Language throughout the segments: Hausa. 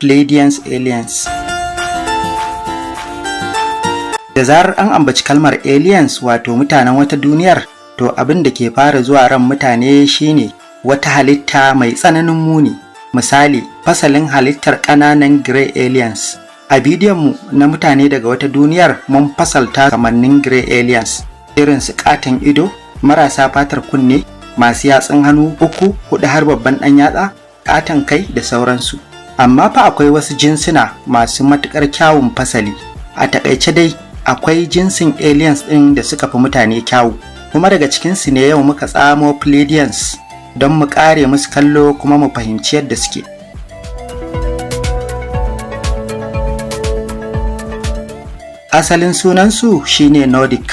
Pleiadians aliens. Da zarar an ambaci kalmar aliens wato mutanen wata duniyar, to abin da ke fara zuwa ran mutane shine wata halitta mai tsananin muni. Misali, fasalin halittar ƙananan grey aliens. A bidiyonmu na mutane daga wata duniyar mun fasalta kamannin grey aliens, irin su katon ido, marasa fatar kunne, masu yatsun hannu 3, 4 har babban ɗan yatsa, katon kai da sauransu. Amma fa akwai wasu jinsuna masu matuƙar kyawun fasali. A taƙaice dai akwai jinsin aliens ɗin da suka fi mutane kyawu, kuma daga cikinsu ne yau muka tsamo Pleiadians don mu ƙare musu kallo kuma mu fahimci yadda suke. Asalin sunansu shine Nordic,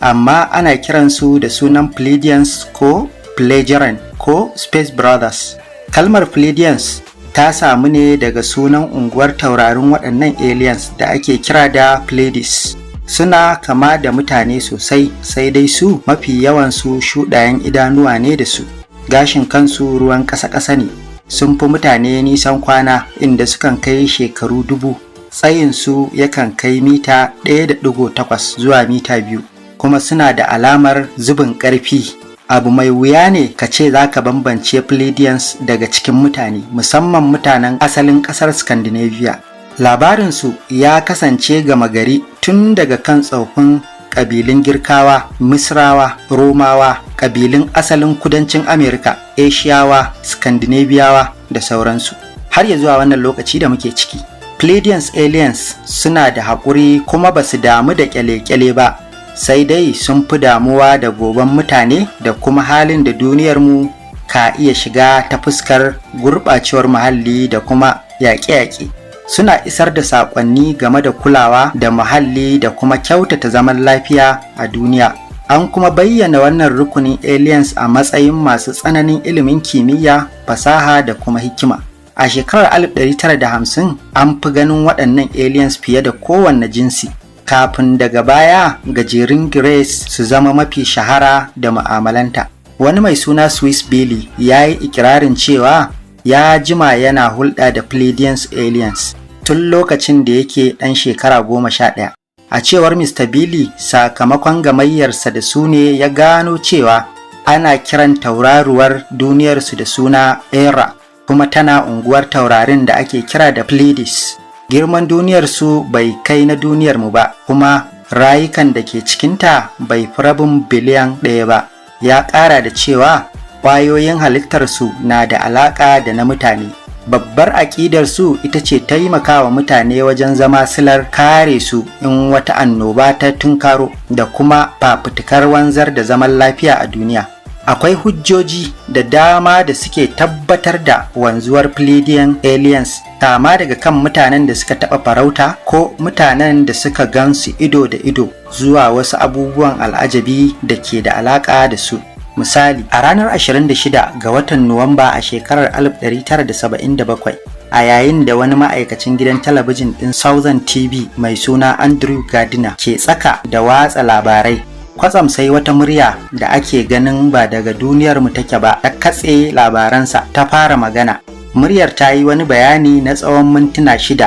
amma ana kiransu da sunan Pleiadians ko Pleiadian ko Space Brothers. Kalmar Pleiadians ta samu ne daga sunan unguwar taurarin waɗannan aliens da ake kira da Pleiades. Suna kama da mutane sosai, sai dai su mafi yawansu shuɗayen idanuwa ne da su. Gashin kansu ruwan ƙasa-ƙasa ne. Sun fi mutane nisan kwana, inda sukan kai shekaru 1000. Tsayinsu yakan kai mita 1.8 zuwa mita 2, kuma suna da alamar zubin ƙarfi. Abu mai wuya ne ka ce za ka bambance Pleiadians daga cikin mutane, musamman mutanen asalin ƙasar Scandinavia. Labarinsu ya kasance gama gari tun daga kan tsoffin ƙabilun Girkawa, Misrawa, Romawa, ƙabilun asalin kudancin Amerika, Asiyawa, Scandinaviawa da sauransu, har ya zuwa wannan lokaci da muke ciki. Pleiadians aliens suna da haƙuri kuma ba su damu da ƙyale-ƙyale ba, sai dai sun fi damuwa da goben mutane da kuma halin da duniyarmu ka iya shiga ta fuskar gurɓacewar muhalli da kuma yaƙe-yaƙe. Suna isar da saƙonni game da kulawa da muhalli da kuma kyautata zaman lafiya a duniya. An kuma bayyana wannan rukunin aliens a matsayin masu tsananin ilimin kimiyya, fasaha da kuma hikima. A shekarar 1950 an fi ganin waɗannan aliens fiye da kowanne jinsi, kafin daga baya gajerun Greys su zama mafi shahara da mu'amalanta. Wani mai suna Swiss Billy ya yi ikirarin cewa ya jima yana hulɗa da Pleiadians aliens tun lokacin da yake ɗan shekara 11. A cewar Mr. Billy, sakamakon gamayyarsa da su ne ya gano cewa ana kiran tauraruwar duniyarsu da suna Erra, kuma tana unguwar taurarin da ake kira da Pleiades. Girman duniyarsu bai kai na duniyarmu ba, kuma rayukan da ke cikinta bai fi rabin biliyan 1 ba. Ya ƙara da cewa ƙwayoyin halittarsu na da alaƙa da na mutane. Babbar aƙidarsu ita ce taimakawa mutane wajen zama silar kare su in wata annoba ta tunkaro, da kuma fafutukar wanzar da zaman lafiya a duniya. Akwai hujjoji da dama da suke tabbatar da wanzuwar Pleiadian aliens, kama daga kan mutanen da suka taɓa farauta ko mutanen da suka gansu ido da ido, zuwa wasu abubuwan al'ajabi da ke da alaƙa da su. Misali, a ranar 26 ga watan Nuwamba a shekarar 1977, a yayin da wani ma'aikacin gidan talabijin ɗin Southern TV mai suna Andrew Gardiner ke tsaka da watsa labarai, kwatsam sai wata murya da ake ganin ba daga duniyar mu take ba ta katse labaransa ta fara magana. Muryar ta yi wani bayani na tsawon mintuna 6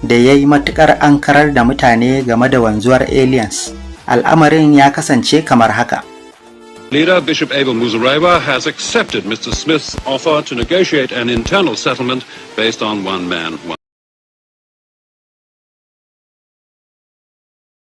da ya yi matuƙar ankarar da mutane game da wanzuwar aliens. Al'amarin ya kasance kamar haka. Leader Bishop Abel Muzorewa has accepted Mr. Smith's offer to negotiate an internal settlement based on one man, one